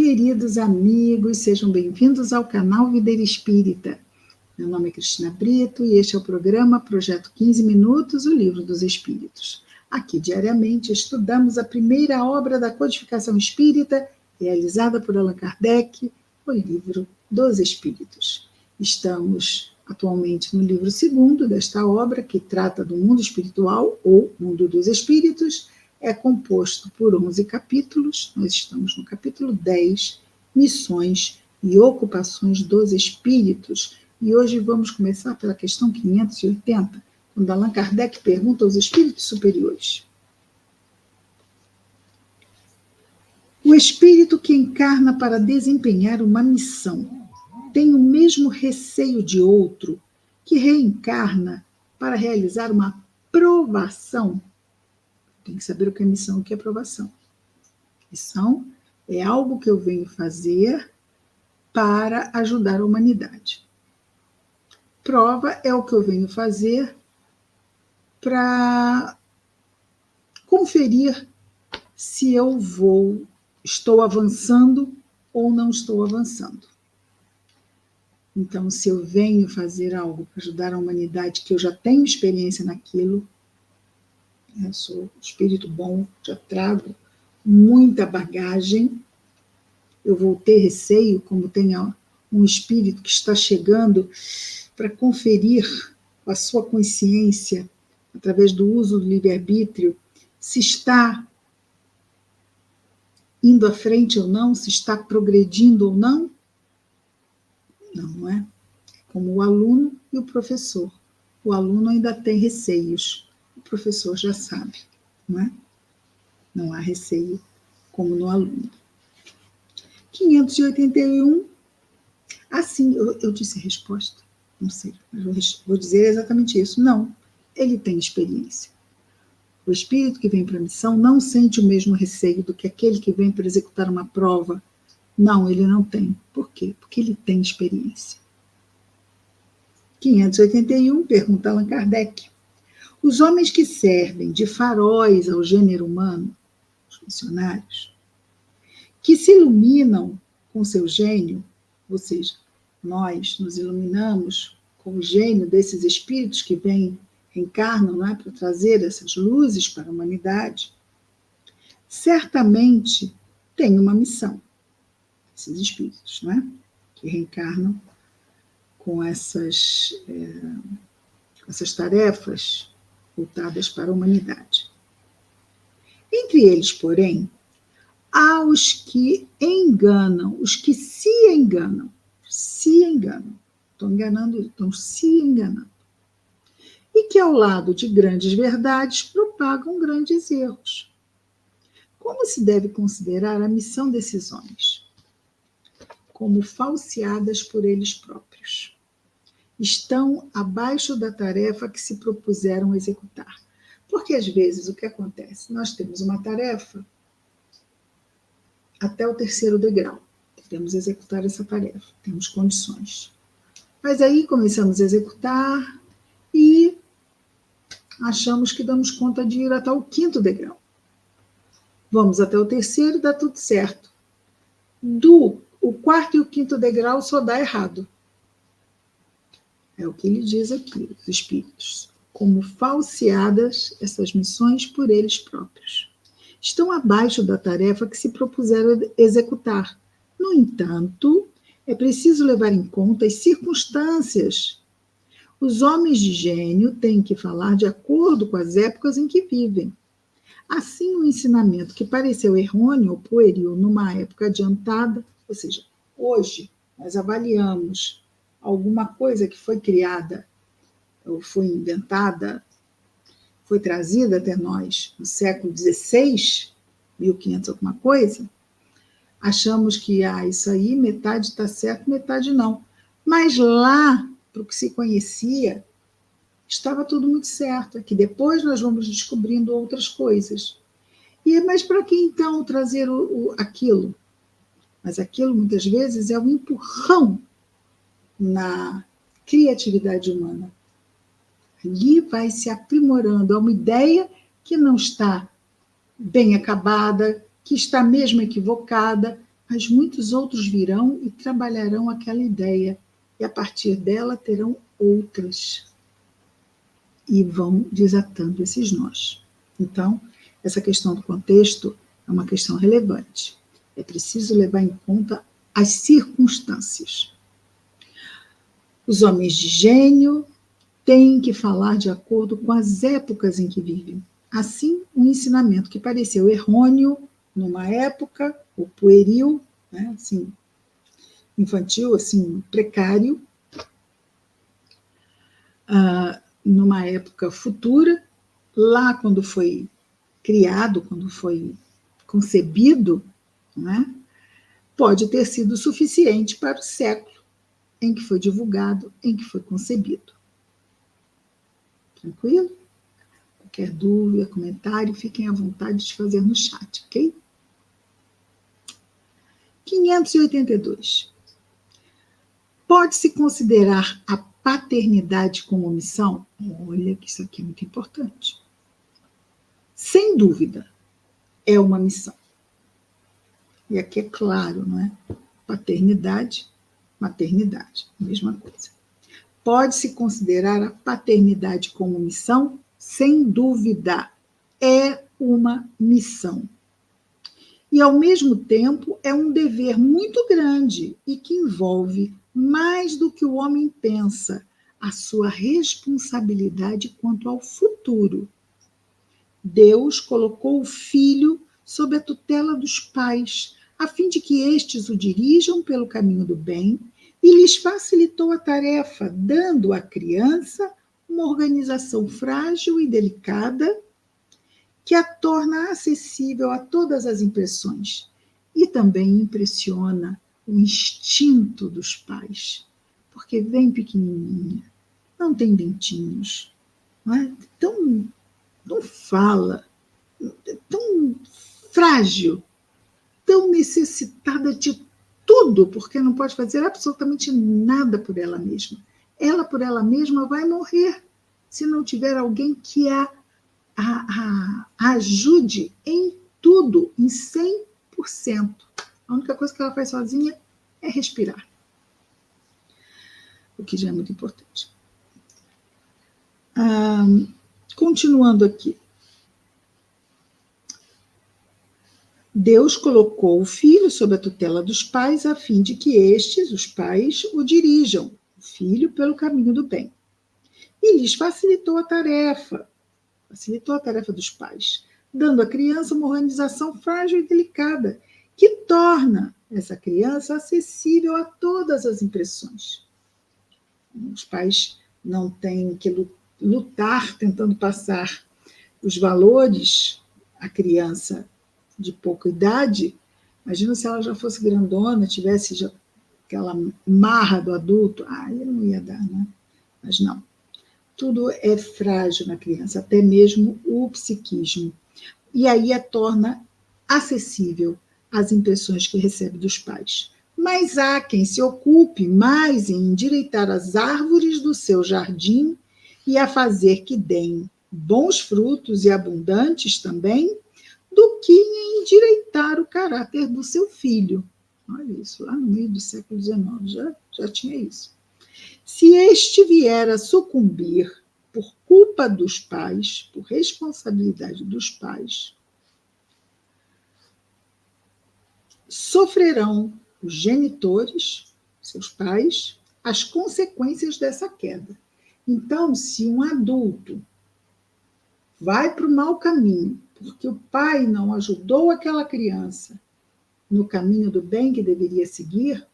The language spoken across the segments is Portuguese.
queridos amigos, sejam bem-vindos ao canal Videira Espírita. Meu nome é Cristina Brito e este é o programa Projeto 15 Minutos, o Livro dos Espíritos. Aqui, diariamente, estudamos a primeira obra da codificação espírita, realizada por Allan Kardec, o Livro dos Espíritos. Estamos atualmente no livro 2º desta obra, que trata do mundo espiritual, ou mundo dos espíritos. É composto por 11 capítulos, nós estamos no capítulo 10, Missões e Ocupações dos Espíritos, e hoje vamos começar pela questão 580, quando Allan Kardec pergunta aos espíritos superiores. O espírito que encarna para desempenhar uma missão tem o mesmo receio de outro que reencarna para realizar uma provação? Tem que saber o que é missão e o que é provação. Missão é algo que eu venho fazer para ajudar a humanidade. Prova é o que eu venho fazer para conferir se eu estou avançando ou não estou avançando. Então, se eu venho fazer algo para ajudar a humanidade, que eu já tenho experiência naquilo, eu sou espírito bom, já trago muita bagagem, eu vou ter receio, como tem um espírito que está chegando para conferir a sua consciência, através do uso do livre-arbítrio, se está indo à frente ou não, se está progredindo ou não. Não é? Como o aluno e o professor. O aluno ainda tem receios, o professor já sabe, não é? Não há receio como no aluno. 581. Assim, eu disse a resposta? Não sei, mas vou dizer exatamente isso. Não, ele tem experiência. O espírito que vem para a missão não sente o mesmo receio do que aquele que vem para executar uma prova. Não, ele não tem. Por quê? Porque ele tem experiência. 581, pergunta Allan Kardec. Os homens que servem de faróis ao gênero humano, os missionários, que se iluminam com seu gênio, ou seja, nós nos iluminamos com o gênio desses espíritos que reencarnam, não é, para trazer essas luzes para a humanidade, certamente têm uma missão, esses espíritos, não é, que reencarnam com essas tarefas voltadas para a humanidade. Entre eles, porém, há os que enganam, os que se enganam, estão se enganando, e que ao lado de grandes verdades propagam grandes erros. Como se deve considerar a missão desses homens? Como falseadas por eles próprios. Estão abaixo da tarefa que se propuseram executar. Porque às vezes o que acontece? Nós temos uma tarefa até o 3º degrau. Devemos executar essa tarefa, temos condições. Mas aí começamos a executar e achamos que damos conta de ir até o 5º degrau. Vamos até o 3º, dá tudo certo. O 4º e o 5º degrau só dá errado. É o que ele diz aqui, os espíritos. Como falseadas essas missões por eles próprios. Estão abaixo da tarefa que se propuseram executar. No entanto, é preciso levar em conta as circunstâncias. Os homens de gênio têm que falar de acordo com as épocas em que vivem. Assim, um ensinamento que pareceu errôneo ou pueril numa época adiantada, ou seja, hoje nós avaliamos alguma coisa que foi criada ou foi inventada, foi trazida até nós no século XVI, 1500 alguma coisa, achamos que isso aí metade está certo, metade não. Mas lá, para o que se conhecia, estava tudo muito certo. É que depois nós vamos descobrindo outras coisas. Mas para que então trazer aquilo? Mas aquilo muitas vezes é um empurrão na criatividade humana. Ali vai se aprimorando. É uma ideia que não está bem acabada, que está mesmo equivocada, mas muitos outros virão e trabalharão aquela ideia, e a partir dela terão outras, e vão desatando esses nós. Então, essa questão do contexto é uma questão relevante. É preciso levar em conta as circunstâncias. Os homens de gênio têm que falar de acordo com as épocas em que vivem. Assim, um ensinamento que pareceu errôneo numa época, ou pueril, né, assim, infantil, assim, precário, numa época futura, lá quando foi criado, quando foi concebido, né, pode ter sido suficiente para o século em que foi divulgado, em que foi concebido. Tranquilo? Qualquer dúvida, comentário, fiquem à vontade de fazer no chat, ok? 582. Pode-se considerar a paternidade como missão? Olha que isso aqui é muito importante. Sem dúvida, é uma missão. E aqui é claro, não é? Paternidade, maternidade, mesma coisa. Pode-se considerar a paternidade como missão? Sem dúvida, é uma missão. E, ao mesmo tempo, é um dever muito grande e que envolve, mais do que o homem pensa, a sua responsabilidade quanto ao futuro. Deus colocou o filho sob a tutela dos pais, a fim de que estes o dirijam pelo caminho do bem, e lhes facilitou a tarefa, dando à criança uma organização frágil e delicada que a torna acessível a todas as impressões. E também impressiona o instinto dos pais, porque vem pequenininha, não tem dentinhos, não é? Então, não fala, tão frágil, tão necessitada de tudo, porque não pode fazer absolutamente nada por ela mesma. Ela, por ela mesma, vai morrer se não tiver alguém que a ajude em tudo, em 100%. A única coisa que ela faz sozinha é respirar, o que já é muito importante. Continuando aqui. Deus colocou o filho sob a tutela dos pais, a fim de que estes, os pais, o dirijam, o filho, pelo caminho do bem. E lhes facilitou a tarefa dos pais, dando à criança uma organização frágil e delicada, que torna essa criança acessível a todas as impressões. Os pais não têm que lutar tentando passar os valores à criança de pouca idade. Imagina se ela já fosse grandona, tivesse já aquela marra do adulto, aí não ia dar, né? Mas não. Tudo é frágil na criança, até mesmo o psiquismo. E aí a torna acessível às impressões que recebe dos pais. Mas há quem se ocupe mais em endireitar as árvores do seu jardim e a fazer que deem bons frutos e abundantes também, do que em endireitar o caráter do seu filho. Olha isso, lá no meio do século XIX já tinha isso. Se este vier a sucumbir por culpa dos pais, por responsabilidade dos pais, sofrerão os genitores, seus pais, as consequências dessa queda. Então, se um adulto vai para o mau caminho, porque o pai não ajudou aquela criança no caminho do bem que deveria seguir,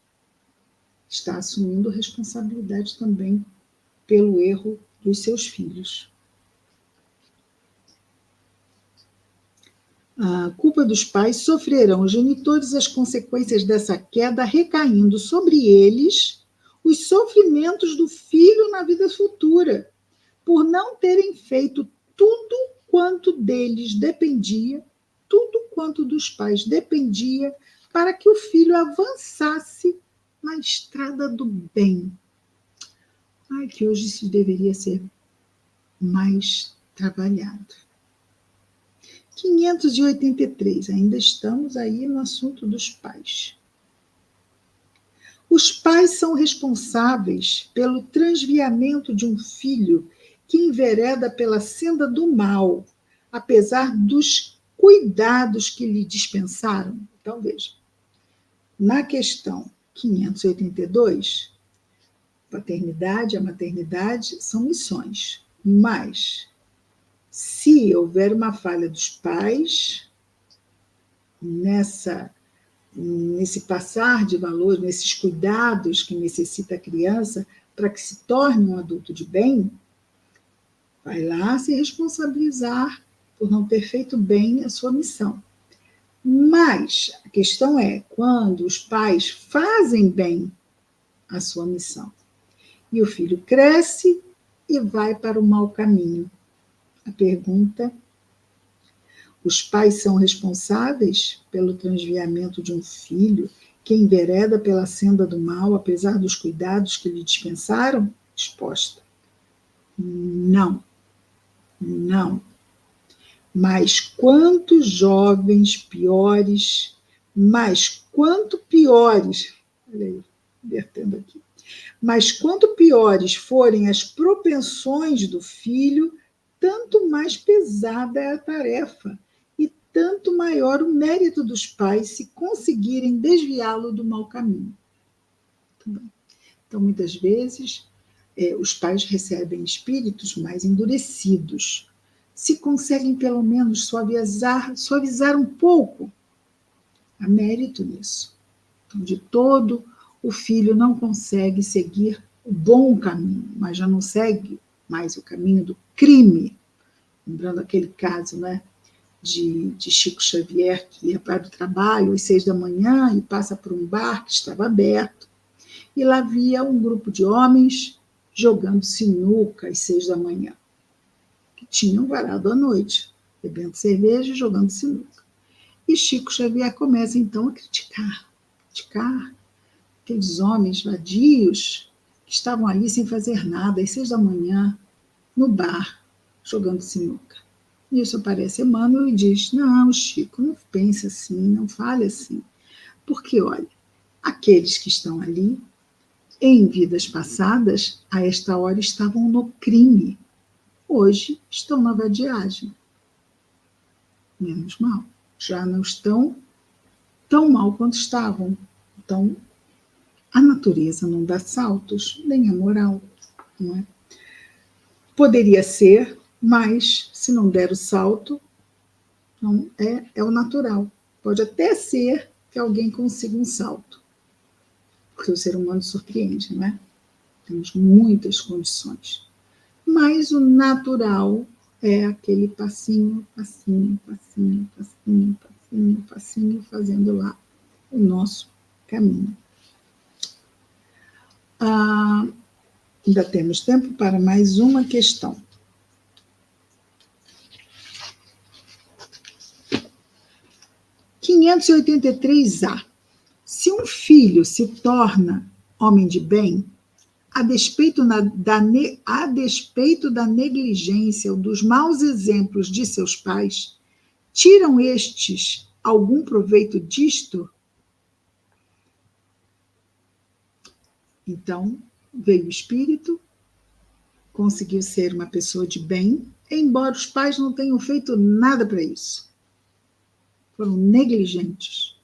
está assumindo responsabilidade também pelo erro dos seus filhos. A culpa dos pais, sofrerão os genitores as consequências dessa queda, recaindo sobre eles os sofrimentos do filho na vida futura, por não terem feito tudo quanto deles dependia, tudo quanto dos pais dependia, para que o filho avançasse na estrada do bem. Ai, que hoje isso deveria ser mais trabalhado. 583, ainda estamos aí no assunto dos pais. Os pais são responsáveis pelo transviamento de um filho que envereda pela senda do mal, apesar dos cuidados que lhe dispensaram. Então, veja, na questão 582, paternidade e a maternidade são missões, mas se houver uma falha dos pais nesse passar de valor, nesses cuidados que necessita a criança para que se torne um adulto de bem, vai lá se responsabilizar por não ter feito bem a sua missão. Mas a questão é quando os pais fazem bem a sua missão e o filho cresce e vai para o mau caminho. A pergunta: os pais são responsáveis pelo transviamento de um filho que envereda pela senda do mal, apesar dos cuidados que lhe dispensaram? Resposta: não, não. Mas quantos jovens piores, olha aí, invertendo aqui, mas quanto piores forem as propensões do filho, tanto mais pesada é a tarefa e tanto maior o mérito dos pais se conseguirem desviá-lo do mau caminho. Então, muitas vezes, os pais recebem espíritos mais endurecidos. Se conseguem, pelo menos, suavizar um pouco, há mérito nisso. Então, de todo, o filho não consegue seguir o bom caminho, mas já não segue mais o caminho do crime. Lembrando aquele caso, né, de Chico Xavier, que ia para o trabalho às 6 da manhã e passa por um bar que estava aberto, e lá via um grupo de homens jogando sinuca às 6 da manhã, que tinham varado à noite, bebendo cerveja e jogando sinuca. E Chico Xavier começa, então, a criticar aqueles homens vadios que estavam ali sem fazer nada, às 6 da manhã, no bar, jogando sinuca. Nisso aparece Emmanuel e diz: não, Chico, não pense assim, não fale assim. Porque, olha, aqueles que estão ali, em vidas passadas, a esta hora estavam no crime. Hoje estão na vadiagem. Menos mal. Já não estão tão mal quanto estavam. Então, a natureza não dá saltos, nem a moral, não é? Poderia ser, mas se não der o salto, não é o natural. Pode até ser que alguém consiga um salto, porque o ser humano surpreende, não é? Temos muitas condições. Mas o natural é aquele passinho, passinho, passinho, passinho, passinho, passinho, fazendo lá o nosso caminho. Ainda temos tempo para mais uma questão. (583A). Se um filho se torna homem de bem, a despeito da negligência ou dos maus exemplos de seus pais, tiram estes algum proveito disto? Então, veio o espírito, conseguiu ser uma pessoa de bem, embora os pais não tenham feito nada para isso. Foram negligentes,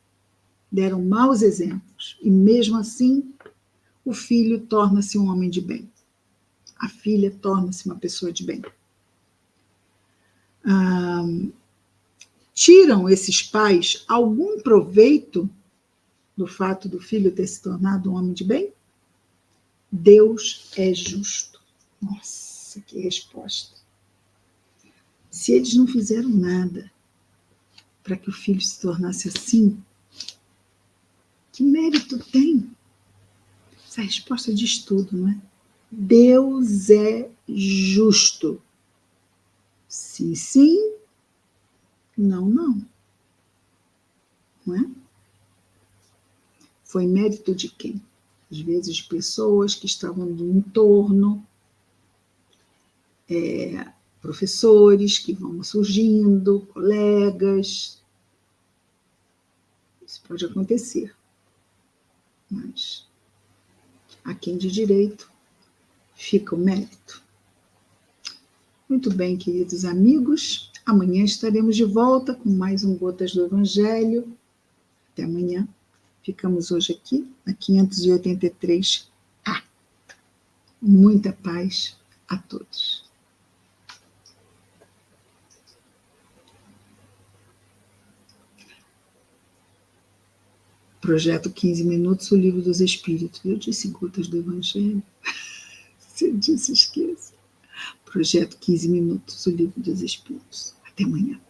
deram maus exemplos, e mesmo assim, o filho torna-se um homem de bem. A filha torna-se uma pessoa de bem. Tiram esses pais algum proveito do fato do filho ter se tornado um homem de bem? Deus é justo. Nossa, que resposta. Se eles não fizeram nada para que o filho se tornasse assim, que mérito tem? Essa resposta diz tudo, não é? Deus é justo. Sim, sim. Não, não. Não é? Foi mérito de quem? Às vezes de pessoas que estavam no entorno, professores que vão surgindo, colegas. Isso pode acontecer. Mas A quem de direito fica o mérito. Muito bem, queridos amigos. Amanhã estaremos de volta com mais um Gotas do Evangelho. Até amanhã. Ficamos hoje aqui, na 583A. Muita paz a todos. Projeto 15 Minutos, o Livro dos Espíritos. Eu disse Gotas do Evangelho. Se eu disse, esqueça. Projeto 15 Minutos, o Livro dos Espíritos. Até amanhã.